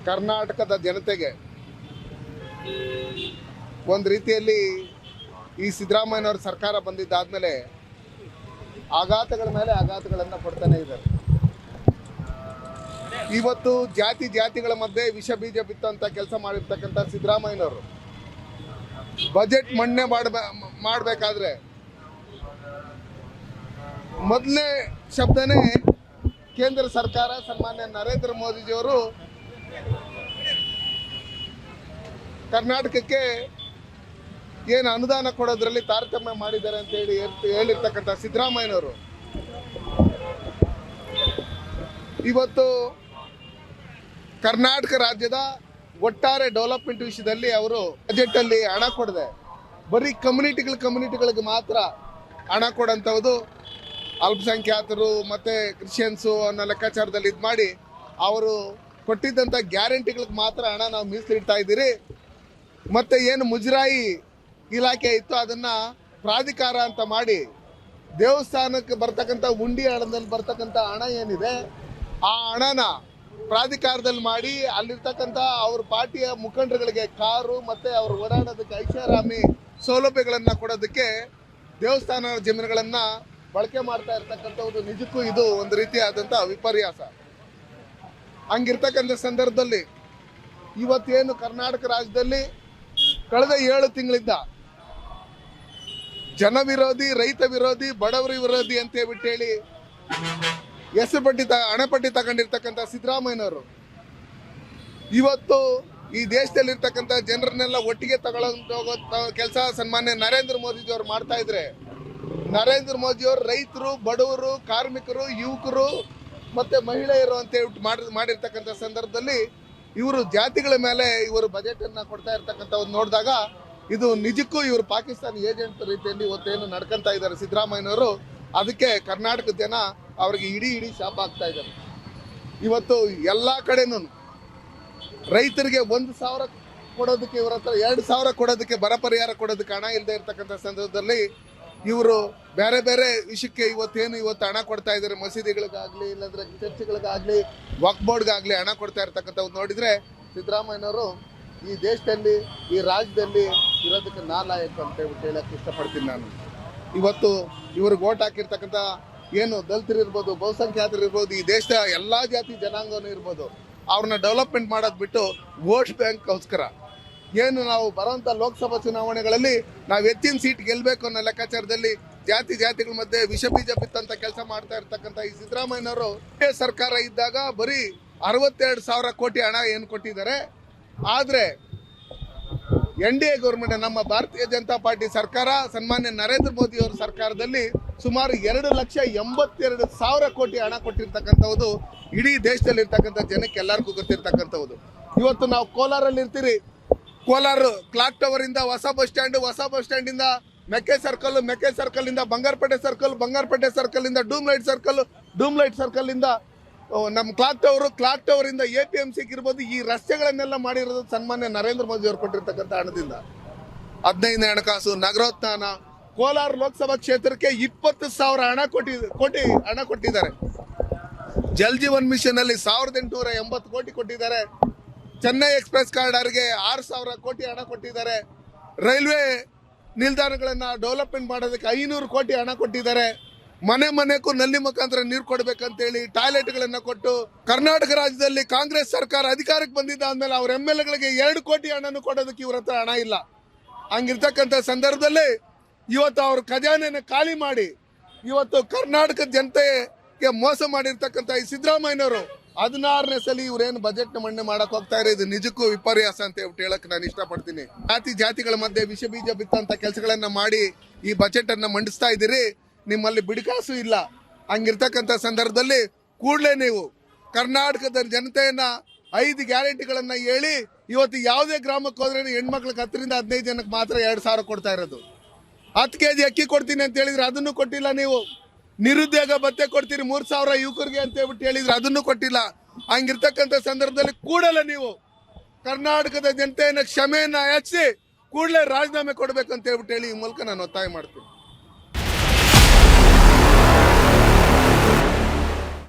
ಕರ್ನಾಟಕದ ಜನತೆಗೆ ಒಂದು ರೀತಿಯಲ್ಲಿ ಈ ಸಿದ್ದರಾಮಯ್ಯನವರ ಸರ್ಕಾರ ಬಂದಿದ್ದಾದ್ಮೇಲೆ ಆಘಾತಗಳ ಮೇಲೆ ಆಘಾತಗಳನ್ನು ಕೊಡ್ತಾನೆ ಇದ್ದಾರೆ. ಇವತ್ತು ಜಾತಿಗಳ ಮಧ್ಯೆ ವಿಷ ಬೀಜ ಬಿತ್ತಂತ ಕೆಲಸ ಮಾಡಿರ್ತಕ್ಕಂಥ ಸಿದ್ದರಾಮಯ್ಯನವರು ಬಜೆಟ್ ಮಂಡನೆ ಮಾಡಬೇಕಾದ್ರೆ ಮೊದಲನೇ ಶಬ್ದನೇ ಕೇಂದ್ರ ಸರ್ಕಾರ ಸನ್ಮಾನ್ಯ ನರೇಂದ್ರ ಮೋದಿಜಿಯವರು ಕರ್ನಾಟಕಕ್ಕೆ ಏನು ಅನುದಾನ ಕೊಡೋದ್ರಲ್ಲಿ ತಾರತಮ್ಯ ಮಾಡಿದ್ದಾರೆ ಅಂತ ಹೇಳಿರ್ತಕ್ಕಂಥ ಸಿದ್ದರಾಮಯ್ಯನವರು ಇವತ್ತು ಕರ್ನಾಟಕ ರಾಜ್ಯದ ಒಟ್ಟಾರೆ ಡೆವಲಪ್ಮೆಂಟ್ ವಿಷಯದಲ್ಲಿ ಅವರು ಬಜೆಟ್ ಅಲ್ಲಿ ಹಣ ಕೊಡದೆ ಬರೀ ಕಮ್ಯುನಿಟಿಗಳಿಗೆ ಮಾತ್ರ ಹಣ ಕೊಡಂಥದ್ದು, ಅಲ್ಪಸಂಖ್ಯಾತರು ಮತ್ತೆ ಕ್ರಿಶ್ಚಿಯನ್ಸು ಅನ್ನೋ ಲೆಕ್ಕಾಚಾರದಲ್ಲಿ ಇದು ಮಾಡಿ ಅವರು ಕೊಟ್ಟಿದ್ದಂಥ ಗ್ಯಾರಂಟಿಗಳಿಗೆ ಮಾತ್ರ ಹಣ ನಾವು ಮೀಸಲಿಡ್ತಾ ಇದ್ದೀರಿ. ಮತ್ತೆ ಏನು ಮುಜರಾಯಿ ಇಲಾಖೆ ಇತ್ತು ಅದನ್ನ ಪ್ರಾಧಿಕಾರ ಅಂತ ಮಾಡಿ ದೇವಸ್ಥಾನಕ್ಕೆ ಬರ್ತಕ್ಕಂಥ ಉಂಡಿ ಹಣದಲ್ಲಿ ಬರ್ತಕ್ಕಂಥ ಹಣ ಏನಿದೆ ಆ ಹಣನ ಪ್ರಾಧಿಕಾರದಲ್ಲಿ ಮಾಡಿ ಅಲ್ಲಿರ್ತಕ್ಕಂಥ ಅವ್ರ ಪಾರ್ಟಿಯ ಮುಖಂಡರುಗಳಿಗೆ ಕಾರು ಮತ್ತೆ ಅವ್ರು ಓಡಾಡೋದಕ್ಕೆ ಐಷಾರಾಮಿ ಸೌಲಭ್ಯಗಳನ್ನು ಕೊಡೋದಕ್ಕೆ ದೇವಸ್ಥಾನ ಜಮೀನುಗಳನ್ನ ಬಳಕೆ ಮಾಡ್ತಾ ಇರ್ತಕ್ಕಂಥದ್ದು ನಿಜಕ್ಕೂ ಇದು ಒಂದು ರೀತಿಯಾದಂಥ ವಿಪರ್ಯಾಸ. ಹಂಗಿರ್ತಕ್ಕಂಥ ಸಂದರ್ಭದಲ್ಲಿ ಇವತ್ತೇನು ಕರ್ನಾಟಕ ರಾಜ್ಯದಲ್ಲಿ ಕಳೆದ 7 ತಿಂಗಳಿಂದ ಜನ ವಿರೋಧಿ, ರೈತ ವಿರೋಧಿ, ಬಡವರ ವಿರೋಧಿ ಅಂತ ಹೇಳಿ ಹಣಪಟ್ಟಿ ತಗೊಂಡಿರ್ತಕ್ಕಂಥ ಸಿದ್ದರಾಮಯ್ಯನವರು ಇವತ್ತು ಈ ದೇಶದಲ್ಲಿರ್ತಕ್ಕಂಥ ಜನರನ್ನೆಲ್ಲ ಒಟ್ಟಿಗೆ ತಗೊಳ್ಳೋ ಕೆಲಸ ಸನ್ಮಾನ್ಯ ನರೇಂದ್ರ ಮೋದಿಜಿಯವರು ಮಾಡ್ತಾ ಇದ್ರೆ, ನರೇಂದ್ರ ಮೋದಿಯವರು ರೈತರು, ಬಡವರು, ಕಾರ್ಮಿಕರು, ಯುವಕರು ಮತ್ತೆ ಮಹಿಳೆಯರು ಅಂತ ಹೇಳ್ಬಿಟ್ಟು ಮಾಡಿರ್ತಕ್ಕಂಥ ಸಂದರ್ಭದಲ್ಲಿ ಇವರು ಜಾತಿಗಳ ಮೇಲೆ ಇವರು ಬಜೆಟ್ ಅನ್ನ ಕೊಡ್ತಾ ಇರ್ತಕ್ಕಂಥ ನೋಡಿದಾಗ ಇದು ನಿಜಕ್ಕೂ ಇವರು ಪಾಕಿಸ್ತಾನ ಏಜೆಂಟ್ ರೀತಿಯಲ್ಲಿ ಇವತ್ತೇನು ನಡ್ಕೊಂತ ಇದ್ದಾರೆ ಸಿದ್ದರಾಮಯ್ಯನವರು. ಅದಕ್ಕೆ ಕರ್ನಾಟಕದ ಜನ ಅವ್ರಿಗೆ ಇಡೀ ಶಾಪ ಆಗ್ತಾ ಇದ್ದಾರೆ. ಇವತ್ತು ಎಲ್ಲಾ ಕಡೆನೂ ರೈತರಿಗೆ 1,000 ಕೊಡೋದಕ್ಕೆ ಇವ್ರ ಹತ್ರ 2,000 ಕೊಡೋದಕ್ಕೆ, ಬರ ಪರಿಹಾರ ಕೊಡೋದಕ್ಕೆ ಹಣ ಇಲ್ಲದೆ ಇರ್ತಕ್ಕಂಥ ಸಂದರ್ಭದಲ್ಲಿ ಇವರು ಬೇರೆ ಬೇರೆ ವಿಷಯಕ್ಕೆ ಇವತ್ತು ಹಣ ಕೊಡ್ತಾ ಇದ್ದಾರೆ. ಮಸೀದಿಗಳಿಗಾಗ್ಲಿ, ಇಲ್ಲಾಂದ್ರೆ ಚರ್ಚ್ಗಳಿಗಾಗ್ಲಿ, ವಕ್ಫ್ ಬೋರ್ಡ್ಗಾಗ್ಲಿ ಹಣ ಕೊಡ್ತಾ ಇರ್ತಕ್ಕಂಥವ್ರು ನೋಡಿದ್ರೆ ಸಿದ್ದರಾಮಯ್ಯನವರು ಈ ದೇಶದಲ್ಲಿ, ಈ ರಾಜ್ಯದಲ್ಲಿ ಇರೋದಕ್ಕೆ ನಾಲಾಯಕ ಅಂತ ಹೇಳ್ಬಿಟ್ಟು ಹೇಳಕ್ಕೆ ಇಷ್ಟಪಡ್ತೀನಿ ನಾನು. ಇವತ್ತು ಇವ್ರಿಗೆ ಓಟ್ ಹಾಕಿರ್ತಕ್ಕಂಥ ಏನು ದಲಿತರು ಇರ್ಬೋದು, ಬಹುಸಂಖ್ಯಾತರು ಇರ್ಬೋದು, ಈ ದೇಶದ ಎಲ್ಲಾ ಜಾತಿ ಜನಾಂಗನೂ ಇರ್ಬೋದು, ಅವ್ರನ್ನ ಡೆವಲಪ್ಮೆಂಟ್ ಮಾಡೋದು ಬಿಟ್ಟು ವೋಟ್ ಬ್ಯಾಂಕ್ಗೋಸ್ಕರ ಏನು ನಾವು ಬರೋಂಥ ಲೋಕಸಭಾ ಚುನಾವಣೆಗಳಲ್ಲಿ ನಾವು ಹೆಚ್ಚಿನ ಸೀಟ್ ಗೆಲ್ಲಬೇಕು ಅನ್ನೋ ಲೆಕ್ಕಾಚಾರದಲ್ಲಿ ಜಾತಿಗಳ ಮಧ್ಯೆ ವಿಷ ಬೀಜ ಬಿತ್ತಂತ ಕೆಲಸ ಮಾಡ್ತಾ ಇರ್ತಕ್ಕಂಥ ಈ ಸಿದ್ದರಾಮಯ್ಯನವರು ಸರ್ಕಾರ ಇದ್ದಾಗ ಬರೀ 62,000 ಕೋಟಿ ಹಣ ಏನು ಕೊಟ್ಟಿದ್ದಾರೆ. ಆದ್ರೆ NDA ಗೌರ್ಮೆಂಟ್, ನಮ್ಮ ಭಾರತೀಯ ಜನತಾ ಪಾರ್ಟಿ ಸರ್ಕಾರ ಸನ್ಮಾನ್ಯ ನರೇಂದ್ರ ಮೋದಿ ಅವರ ಸರ್ಕಾರದಲ್ಲಿ ಸುಮಾರು 2,82,000 ಕೋಟಿ ಹಣ ಕೊಟ್ಟಿರ್ತಕ್ಕಂಥದ್ದು ಇಡೀ ದೇಶದಲ್ಲಿ ಇರ್ತಕ್ಕಂಥ ಜನಕ್ಕೆ ಎಲ್ಲರಿಗೂ ಗೊತ್ತಿರ್ತಕ್ಕಂಥದ್ದು. ಇವತ್ತು ನಾವು ಕೋಲಾರಲ್ಲಿ ಇರ್ತೀರಿ, ಕೋಲಾರ ಕ್ಲಾಕ್ ಟವರ್ ಇಂದ ಹೊಸ ಬಸ್ ಸ್ಟ್ಯಾಂಡ್ ಇಂದ ಮೆಕ್ಕೆ ಸರ್ಕಲ್ ಇಂದ ಬಂಗಾರಪೇಟೆ ಸರ್ಕಲ್ ಇಂದ ಡೂಮ್ ಲೈಟ್ ಸರ್ಕಲ್ ಇಂದ ನಮ್ಮ ಕ್ಲಾಕ್ ಟವರ್ ಇಂದ APMC ಇರ್ಬೋದು, ಈ ರಸ್ತೆಗಳನ್ನೆಲ್ಲ ಮಾಡಿರೋದು ಸನ್ಮಾನ್ಯ ನರೇಂದ್ರ ಮೋದಿ ಅವರು ಕೊಟ್ಟಿರ್ತಕ್ಕಂಥ ಹಣದಿಂದ. 15ನೇ ಹಣಕಾಸು ನಗರೋತ್ಥಾನ, ಕೋಲಾರ ಲೋಕಸಭಾ ಕ್ಷೇತ್ರಕ್ಕೆ 20,000 ಕೋಟಿ ಹಣ ಕೊಟ್ಟಿದ್ದಾರೆ. ಜಲ್ ಜೀವನ್ ಮಿಷನ್ ಅಲ್ಲಿ 1,880 ಕೋಟಿ ಕೊಟ್ಟಿದ್ದಾರೆ. ಚೆನ್ನೈ ಎಕ್ಸ್ಪ್ರೆಸ್ ಕಾರಿಡಾರ್ಗೆ 6,000 ಕೋಟಿ ಹಣ ಕೊಟ್ಟಿದ್ದಾರೆ. ರೈಲ್ವೆ ನಿಲ್ದಾಣಗಳನ್ನ ಡೆವಲಪ್ಮೆಂಟ್ ಮಾಡೋದಕ್ಕೆ 500 ಕೋಟಿ ಹಣ ಕೊಟ್ಟಿದ್ದಾರೆ. ಮನೆಗೂ ನಲ್ಲಿ ಮುಖಾಂತರ ನೀರು ಕೊಡ್ಬೇಕಂತೇಳಿ ಟಾಯ್ಲೆಟ್ಗಳನ್ನ ಕೊಟ್ಟು, ಕರ್ನಾಟಕ ರಾಜ್ಯದಲ್ಲಿ ಕಾಂಗ್ರೆಸ್ ಸರ್ಕಾರ ಅಧಿಕಾರಕ್ಕೆ ಬಂದಿದ್ದಾದ್ಮೇಲೆ ಅವ್ರ MLAಗಳಿಗೆ 2 ಕೋಟಿ ಹಣನು ಕೊಡೋದಕ್ಕೆ ಇವ್ರ ಹತ್ರ ಹಣ ಇಲ್ಲ. ಹಂಗಿರ್ತಕ್ಕಂಥ ಸಂದರ್ಭದಲ್ಲಿ ಇವತ್ತು ಅವ್ರ ಖಜಾನೆನ ಖಾಲಿ ಮಾಡಿ ಇವತ್ತು ಕರ್ನಾಟಕದ ಜನತೆಗೆ ಮೋಸ ಮಾಡಿರ್ತಕ್ಕಂಥ ಈ ಸಿದ್ದರಾಮಯ್ಯನವರು 16ನೇ ಸಲ ಇವ್ರೇನು ಬಜೆಟ್ ಮಂಡನೆ ಮಾಡಕ್ ಹೋಗ್ತಾ ಇರೋದು ನಿಜಕ್ಕೂ ವಿಪರ್ಯಾಸ ಅಂತ ಹೇಳ್ಬಿಟ್ಟು ಹೇಳಕ್ ನಾನು ಇಷ್ಟಪಡ್ತೀನಿ. ಜಾತಿಗಳ ಮಧ್ಯೆ ವಿಷ ಬೀಜ ಬಿತ್ತಂತ ಕೆಲಸಗಳನ್ನ ಮಾಡಿ ಈ ಬಜೆಟ್ ಅನ್ನ ಮಂಡಿಸ್ತಾ ಇದ್ದೀರಿ. ನಿಮ್ಮಲ್ಲಿ ಬಿಡಿಕಾಸು ಇಲ್ಲ. ಹಂಗಿರ್ತಕ್ಕಂಥ ಸಂದರ್ಭದಲ್ಲಿ ಕೂಡಲೇ ನೀವು ಕರ್ನಾಟಕದ ಜನತೆಯನ್ನ 5 ಗ್ಯಾರಂಟಿಗಳನ್ನ ಹೇಳಿ ಇವತ್ತು ಯಾವುದೇ ಗ್ರಾಮಕ್ಕೆ ಹೋದ್ರೆ ಹೆಣ್ಮಕ್ಳಿಗೆ 10 ರಿಂದ 15 ಜನಕ್ಕೆ ಮಾತ್ರ 2,000 ಕೊಡ್ತಾ ಇರೋದು. 10 kg ಅಕ್ಕಿ ಕೊಡ್ತೀನಿ ಅಂತ ಹೇಳಿದ್ರೆ ಅದನ್ನು ಕೊಟ್ಟಿಲ್ಲ ನೀವು. ನಿರುದ್ಯೋಗ ಭತ್ಯೆ ಕೊಡ್ತೀರಿ 3,000 ಯುವಕರಿಗೆ ಅಂತ ಹೇಳ್ಬಿಟ್ಟು ಹೇಳಿದ್ರೆ ಅದನ್ನು ಕೊಟ್ಟಿಲ್ಲ. ಹಂಗಿರ್ತಕ್ಕಂಥ ಸಂದರ್ಭದಲ್ಲಿ ಕೂಡಲೇ ನೀವು ಕರ್ನಾಟಕದ ಜನತೆಯನ್ನ ಕ್ಷಮೆಯನ್ನ ಯಾಚಿಸಿ ಕೂಡಲೇ ರಾಜೀನಾಮೆ ಕೊಡ್ಬೇಕಂತ ಹೇಳ್ಬಿಟ್ಟು ಹೇಳಿ ಈ ಮೂಲಕ ನಾನು ಒತ್ತಾಯ ಮಾಡ್ತೀನಿ.